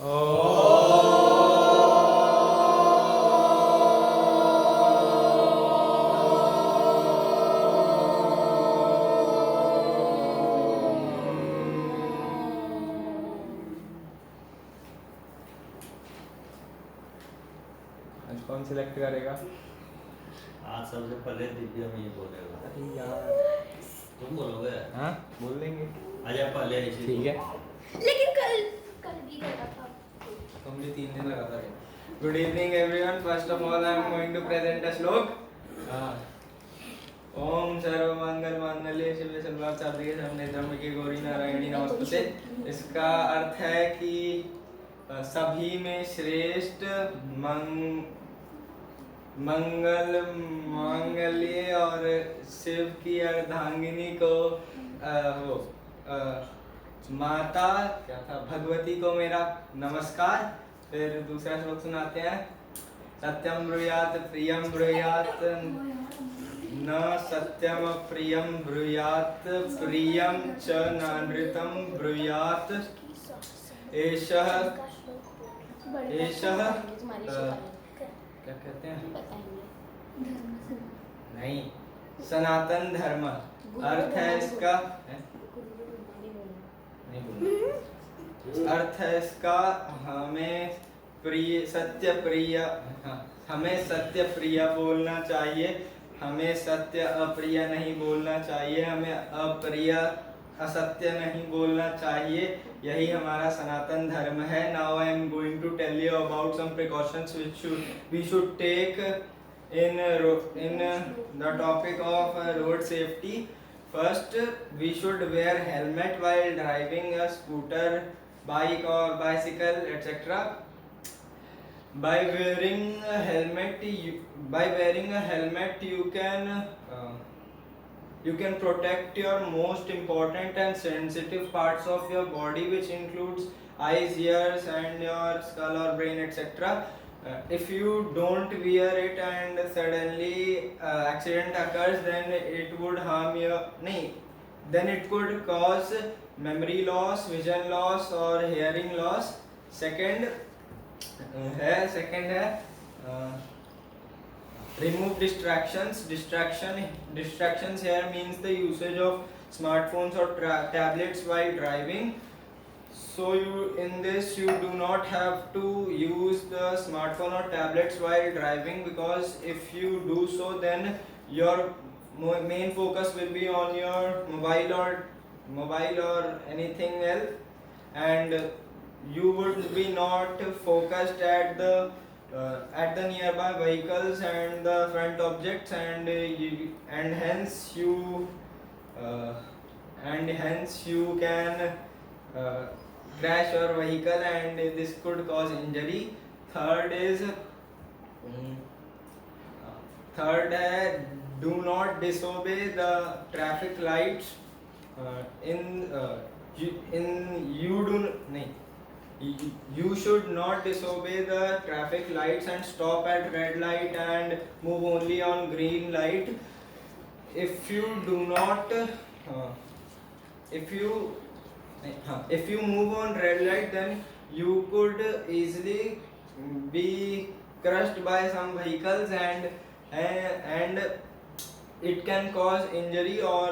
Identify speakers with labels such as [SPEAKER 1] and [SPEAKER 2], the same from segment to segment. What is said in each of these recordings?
[SPEAKER 1] आज कौन सिलेक्ट करेगा?
[SPEAKER 2] आज सबसे पहले दिव्या में ही बोलेगा।
[SPEAKER 1] अरे यार,
[SPEAKER 2] तुम बोलोगे?
[SPEAKER 1] हाँ बोल देंगे।
[SPEAKER 2] आजा पहले इसी
[SPEAKER 1] ठीक है,
[SPEAKER 3] लेकिन कल भी लगा था।
[SPEAKER 1] तुम भी 3 दिन लगा था। Good evening everyone, first of all I am going to present a shloka. ओम सर्व मंगल मांगल्ये शिवे सर्वार्थसाधिके शरण्ये त्र्यंबके गौरी नारायणी नमोस्तुते। इसका अर्थ है कि सभी में श्रेष्ठ मंगल मांगल्य और शिव की अर्धांगिनी को माता क्या था भगवती को मेरा नमस्कार। फिर दूसरा श्लोक सुनाते हैं। सत्यम ब्रूयात प्रियम ब्रूयात न सत्यम प्रियम ब्रूयात प्रियम च नानृतम ब्रूयात एषः क्या कहते हैं नहीं सनातन धर्म अर्थ है इसका नहीं बोलना। अर्थ है इसका हमें प्रिय सत्य प्रिय हमें सत्य प्रिय बोलना चाहिए, हमें सत्य अप्रिय नहीं बोलना चाहिए, हमें अप्रिय असत्य नहीं बोलना चाहिए। यही हमारा सनातन धर्म है। Now I am going to tell you about some precautions which we should take in the topic of road safety. First, we should wear helmet while driving a scooter, bike or bicycle, etc. By wearing a helmet, you can protect your most important and sensitive parts of your body, which includes eyes, ears, and your skull or brain, etc. If you don't wear it and suddenly accident occurs, then it would harm your then it could cause memory loss, vision loss or hearing loss. Second है remove distractions. Distractions here means the usage of smartphones or tablets while driving. So in this you do not have to use the smartphone or tablets while driving, because if you do so, then your main focus will be on your mobile or anything else, and you would be not focused at the nearby vehicles and the front objects, and hence you can crash your vehicle, and this could cause injury. Third है do not disobey the traffic lights. You should not disobey the traffic lights and stop at red light and move only on green light. If you move on red light, then you could easily be crushed by some vehicles, and it can cause injury or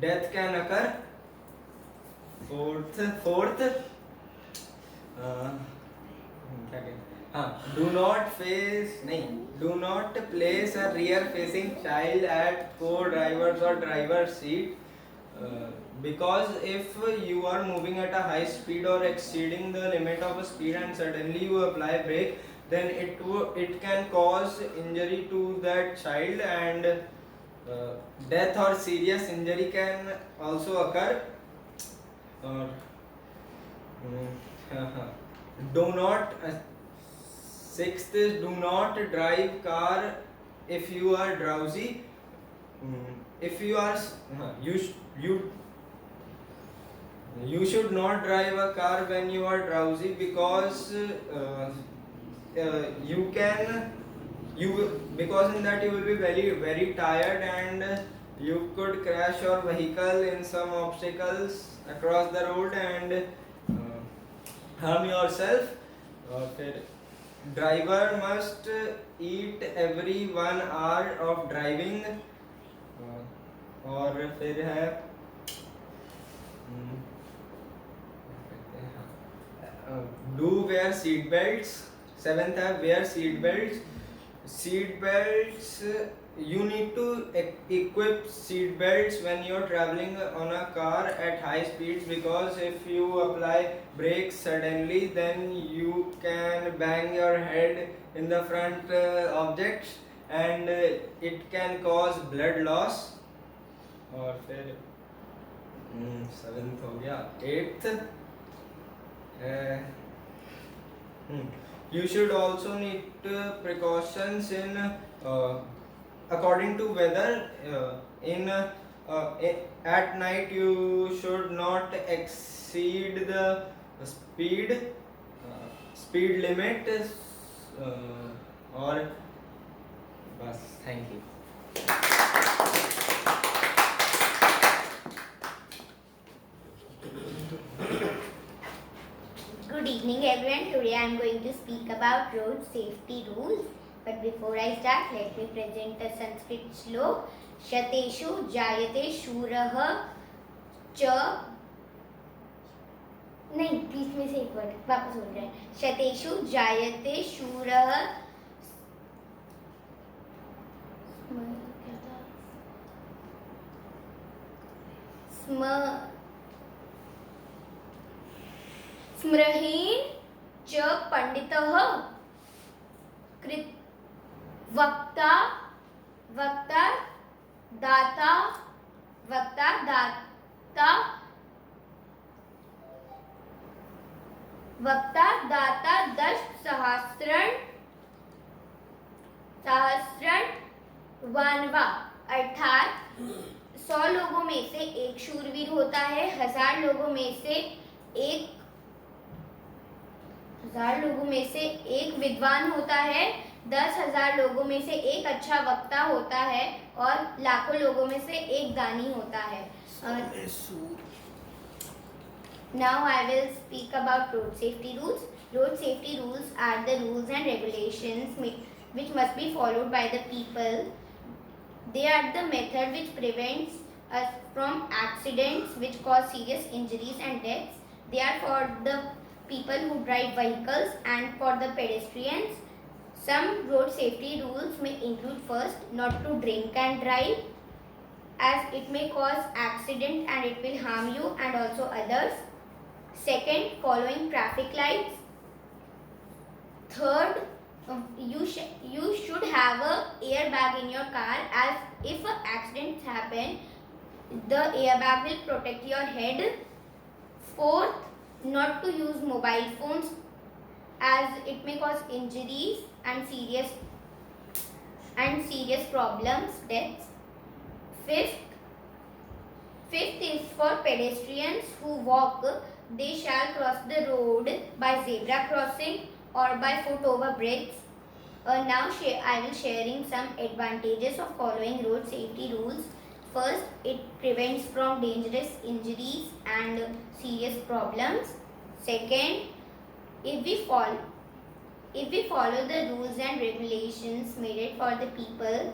[SPEAKER 1] death can occur. Fourth do not place a rear facing child at co-driver's or driver's seat. Because if you are moving at a high speed or exceeding the limit of a speed and suddenly you apply brake, then it can cause injury to that child, and death or serious injury can also occur. Sixth is do not drive car if you are drowsy. If you are you should not drive a car when you are drowsy, because because in that you will be very very tired, and you could crash your vehicle in some obstacles across the road, and harm yourself। और फिर driver must eat every 1 hour of driving। और फिर है do wear seat belts। 7th है wear seat belts। Seat belts, you need to equip seat belts when you're traveling on a car at high speeds, because if you apply brakes suddenly, then you can bang your head in the front objects, and it can cause blood loss। और फिर 7th हो गया। 8th, you should also need precautions in according to weather। At night you should not exceed the speed limit। और बस, thank you.
[SPEAKER 3] Good evening, everyone. Today I am going to speak about road safety rules. But before I start, let me present a Sanskrit shlok. Shateshu jayate shurah च नहीं, please में से एक word वापस बोल रहे हैं। शतेषु जायते शूरः क्या था? स्मृहीन् च पंडितः कृत वक्ता वक्ता दाता दश सहस्रण वानवा। अर्थात 100 लोगों में से एक शूरवीर होता है, 1000 लोगों में से एक विद्वान होता है, 10,000 लोगों में से एक अच्छा वक्ता होता है, और लाखों लोगों में से एक दानी होता है। Now I will speak about road safety rules. Road safety rules are the rules and regulations which must be followed by the people. They are the method which prevents us from accidents which cause serious injuries and deaths. They are for the people who drive vehicles and for the pedestrians. Some road safety rules may include: first, not to drink and drive, as it may cause accident and it will harm you and also others. Second, following traffic lights. Third, you should have a airbag in your car, as if accidents happen, the airbag will protect your head. Fourth, not to use mobile phones, as it may cause injuries and serious problems, deaths. Fifth is for pedestrians who walk. They shall cross the road by zebra crossing or by foot over bridge. Now I will sharing some advantages of following road safety rules. First, it prevents from dangerous injuries and serious problems. Second, if we follow the rules and regulations made for the people,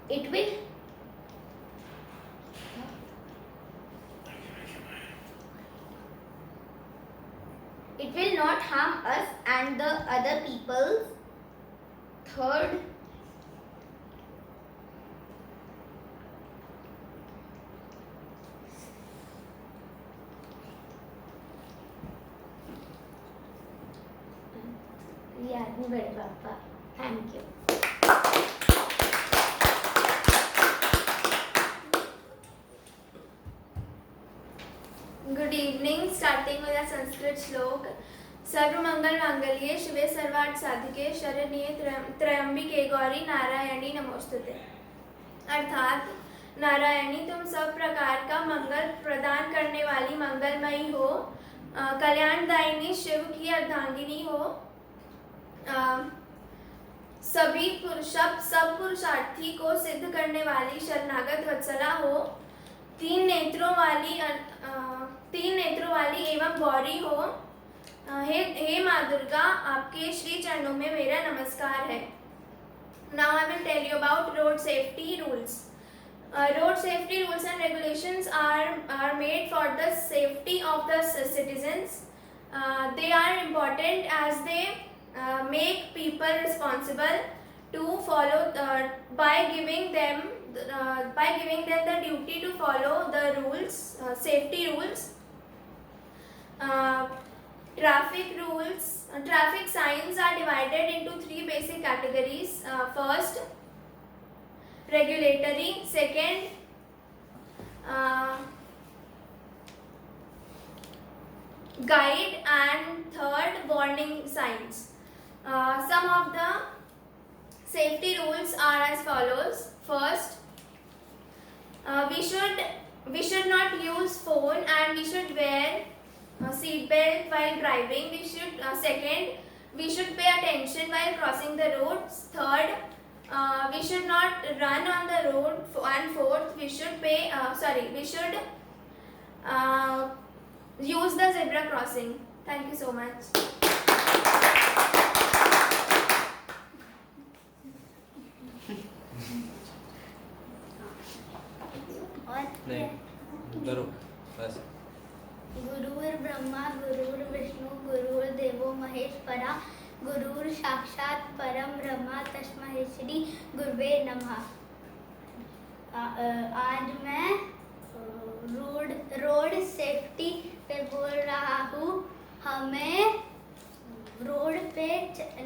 [SPEAKER 3] it will not harm us and the other people. Third, याद नहीं बड़े पापा। Thank you.
[SPEAKER 4] Good evening. Starting with a Sanskrit श्लोक। सर्वमंगल मांगल्ये शिवे सर्वार्थ साधिके शरण्ये त्र्यंबिके गौरी नारायणी नमोस्तुते। अर्थात, नारायणी तुम सब प्रकार का मंगल प्रदान करने वाली मंगलमयी हो, कल्याणदायिनी शिव की अर्धांगिनी हो, सब पुरुषार्थी को सिद्ध करने वाली शरणागत वत्सला हो, 3 नेत्रों वाली एवं गौरी हो, हे माँ दुर्गा, आपके श्री चरणों में मेरा नमस्कार है। Now I will tell you about road safety rules. Road safety rules and regulations are made for the safety of the citizens. They are important as they make people responsible to follow by giving them the duty to follow the rules, safety rules. Traffic rules, traffic signs are divided into three basic categories. First, regulatory. Second, guide, and third, warning signs. Some of the safety rules are as follows. First, we should not use phone, and we should wear seat belt while driving. Second, we should pay attention while crossing the roads. Third, we should not run on the road. And fourth, we should use the zebra crossing. Thank you so much.
[SPEAKER 3] और
[SPEAKER 1] नहीं करो बस।
[SPEAKER 3] गुरुर्ब्रह्मा गुरुर्विष्णु गुरुर्देवो महेश्वरा गुरुर साक्षात परम ब्रह्मा तस्मै श्री गुरुवे नमः। आज मैं रोड सेफ्टी पे बोल रहा हूँ। हमें रोड पे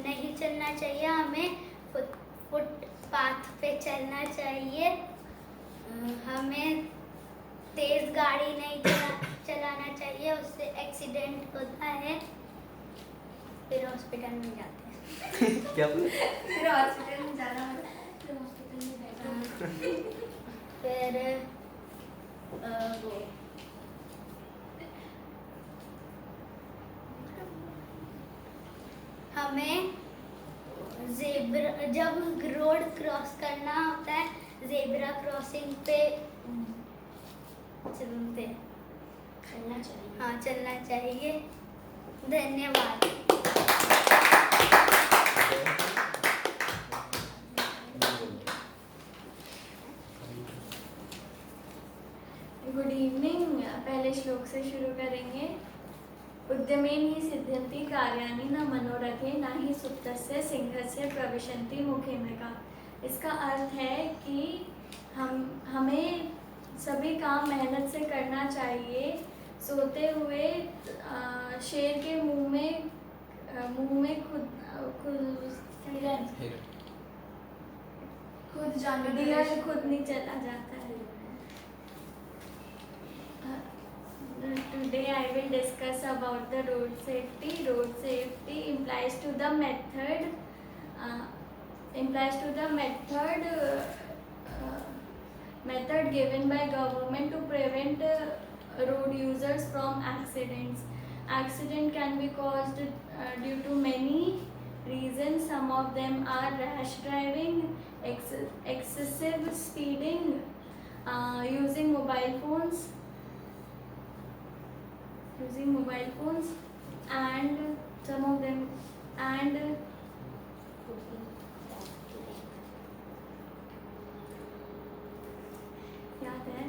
[SPEAKER 3] नहीं चलना चाहिए, हमें फुटपाथ पे चलना चाहिए। हमें तेज गाड़ी नहीं चलाना चाहिए, उससे एक्सीडेंट होता है, फिर हॉस्पिटल में जाते हैं।
[SPEAKER 1] क्या बोले?
[SPEAKER 4] फिर हॉस्पिटल में जाना होता है, फिर हॉस्पिटल में बैठना।
[SPEAKER 3] फिर वो हमें जब रोड क्रॉस करना होता है, ज़ेब्रा क्रॉसिंग पे चलना चाहिए। धन्यवाद।
[SPEAKER 4] Good evening. पहले श्लोक से शुरू करेंगे। उद्यमेन सिद्ध्यन्ति कार्याणि न मनोरथे न हि सुप्तस्य सिंहस्य प्रविशन्ति मुखे मृगा। इसका अर्थ है कि हमें सभी काम मेहनत से करना चाहिए। सोते हुए शेर के मुंह में खुद जानवर खुद नहीं चला जाता है। Today I will discuss about the road safety. Road safety implies to the method given by government to prevent road users from accidents. Accident can be caused due to many reasons. Some of them are rash driving, excessive speeding, using mobile phones, and some of them याद है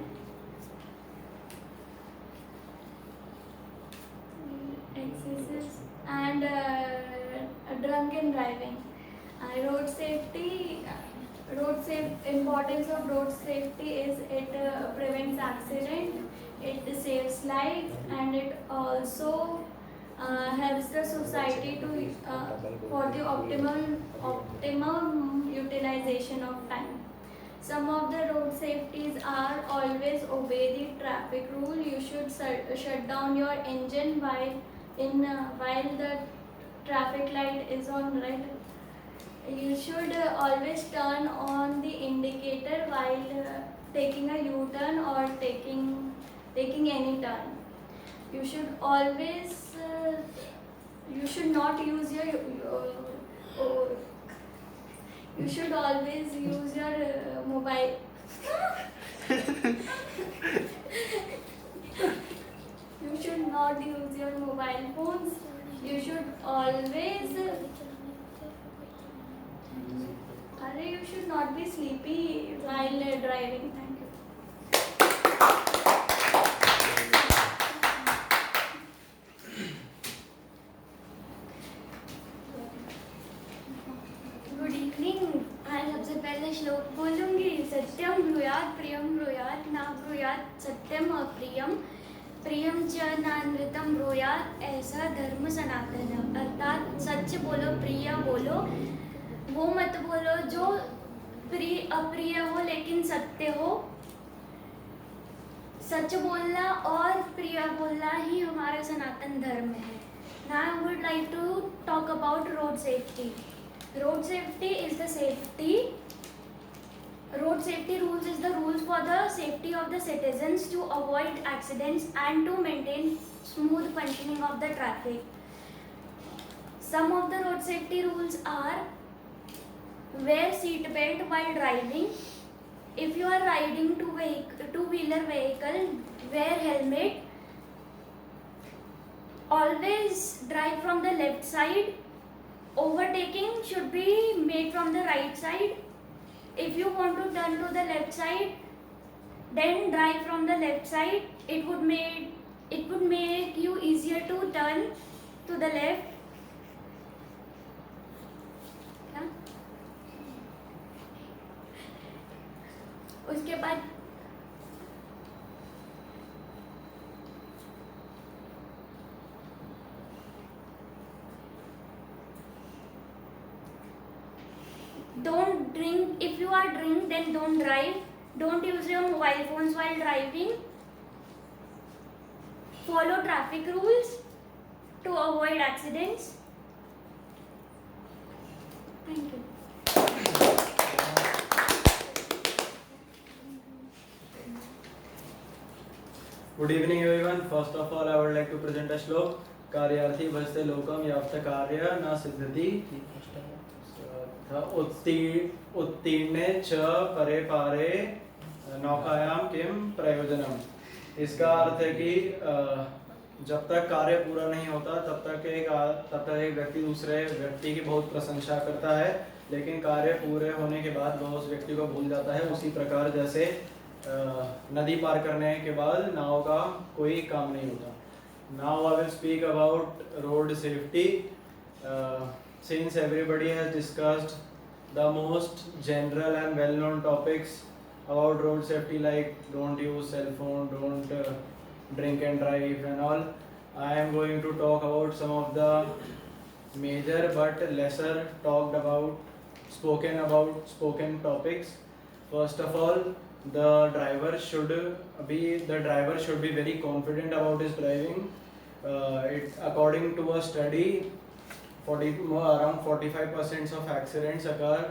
[SPEAKER 4] excesses and drunken driving. Importance of road safety is it prevents accident, it saves life, and it also helps the society to for the optimum utilization of time. Some of the road safeties are always obey the traffic rule. You should shut down your engine while the traffic light is on red. You should always turn on the indicator while taking a U-turn or taking any turn. You should always you should not use your you should always use your mobile. You should
[SPEAKER 5] not use your mobile phones. You should always. You should not be sleepy while driving. Thank you.
[SPEAKER 6] Good evening. आज सबसे पहले श्लोक बोलूंगी। सत्यम ब्रूयात् प्रियम ब्रूयात् न ब्रूयात् सत्यम अप्रियम प्रियम च नानृतम ब्रूयात्, ऐसा धर्म सनातन। अर्थात सच बोलो, प्रिय बोलो, वो मत बोलो जो प्रिय अप्रिय हो लेकिन सत्य हो। सच बोलना और प्रिय बोलना ही हमारा सनातन धर्म है। Now I would like to talk about road safety. Road safety is the safety. Road safety rules is the rules for the safety of the citizens to avoid accidents and to maintain smooth functioning of the traffic. Some of the road safety rules are: wear seat belt while driving. If you are riding two-wheeler vehicle, wear helmet. Always drive from the left side. Overtaking should be made from the right side. If you want to turn to the left side, then drive from the left side. It would make you easier to turn to the left. Yeah? उसके बाद don't drink. If you are drink, then don't drive. Don't use your mobile phones while driving. Follow traffic rules to avoid accidents. Thank you.
[SPEAKER 7] Good evening everyone. First of all, I would like to present a shlok. Karyarthi bhaste lokam yapta karya na siddhati उत्तीर्णे च परे पारे नौकायाम किम प्रयोजनम। इसका अर्थ है कि जब तक कार्य पूरा नहीं होता तब तक एक व्यक्ति दूसरे व्यक्ति की बहुत प्रशंसा करता है, लेकिन कार्य पूरे होने के बाद वह उस व्यक्ति को भूल जाता है। उसी प्रकार जैसे नदी पार करने के बाद नाव का कोई काम नहीं होता। Now I will speak about road safety. Since everybody has discussed the most general and well-known topics about road safety, like don't use cell phone, don't drink and drive and all, I am going to talk about some of the major but lesser talked about, spoken topics. First of all, the driver should be very confident about his driving. According to a study, around 45% of accidents occur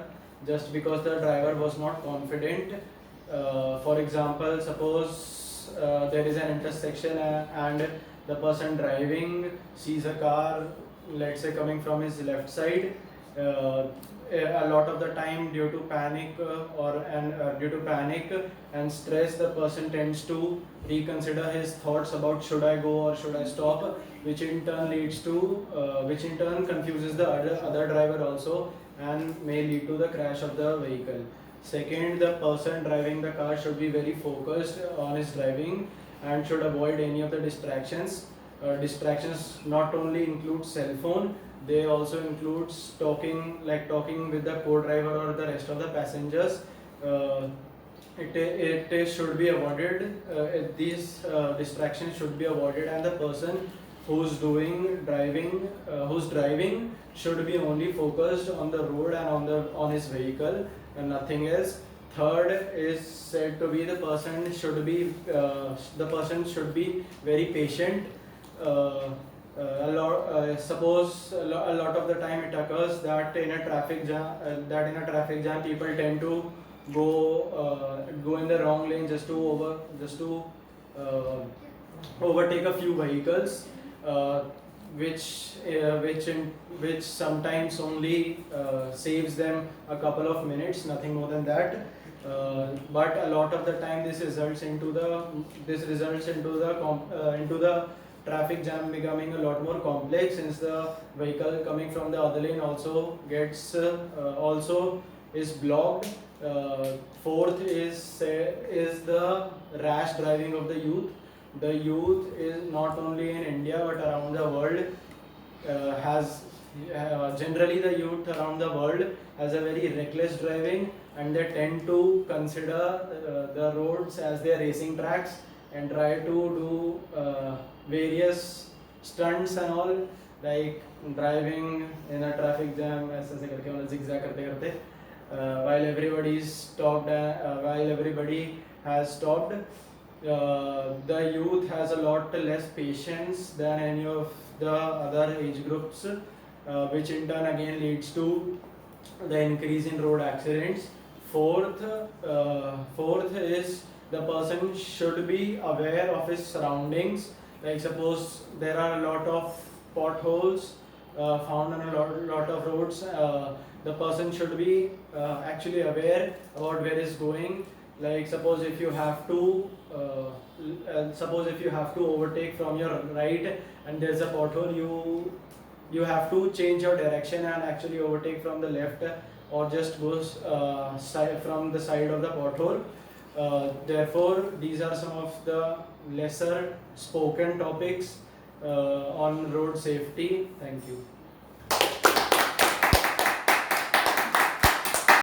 [SPEAKER 7] just because the driver was not confident. For example, suppose there is an intersection and the person driving sees a car, let's say coming from his left side. A lot of the time, due to panic and stress, the person tends to reconsider his thoughts about should I go or should I stop, which in turn confuses the other driver also and may lead to the crash of the vehicle. Second, the person driving the car should be very focused on his driving and should avoid any of the distractions. Distractions not only include cell phone, they also include talking with the co-driver or the rest of the passengers. It should be avoided. These distractions should be avoided, and the person who's driving should be only focused on the road and on his vehicle and nothing else. Third is said to be the person should be very patient. Suppose a lot of the time it occurs that in a traffic jam people tend to go in the wrong lane just to overtake a few vehicles, which sometimes only saves them a couple of minutes, nothing more than that. But a lot of the time this results into the traffic jam becoming a lot more complex since the vehicle coming from the other lane also gets also is blocked. Fourth is the rash driving of the youth. The youth is not only in India but around the world has generally the youth around the world has a very reckless driving, and they tend to consider the roads as their racing tracks and try to do various stunts and all, like driving in a traffic jam ऐसे ऐसे करके मतलब zigzag करते करते while everybody is stopped while everybody has stopped. The youth has a lot less patience than any of the other age groups, which in turn again leads to the increase in road accidents. Fourth is the person should be aware of his surroundings. Like suppose there are a lot of potholes found on a lot of roads, the person should be actually aware about where is going. Like suppose if you have to overtake from your right and there's a pothole, you have to change your direction and actually overtake from the left, or just goes from the side of the pothole. Therefore, these are some of the lesser spoken topics on road safety. Thank you.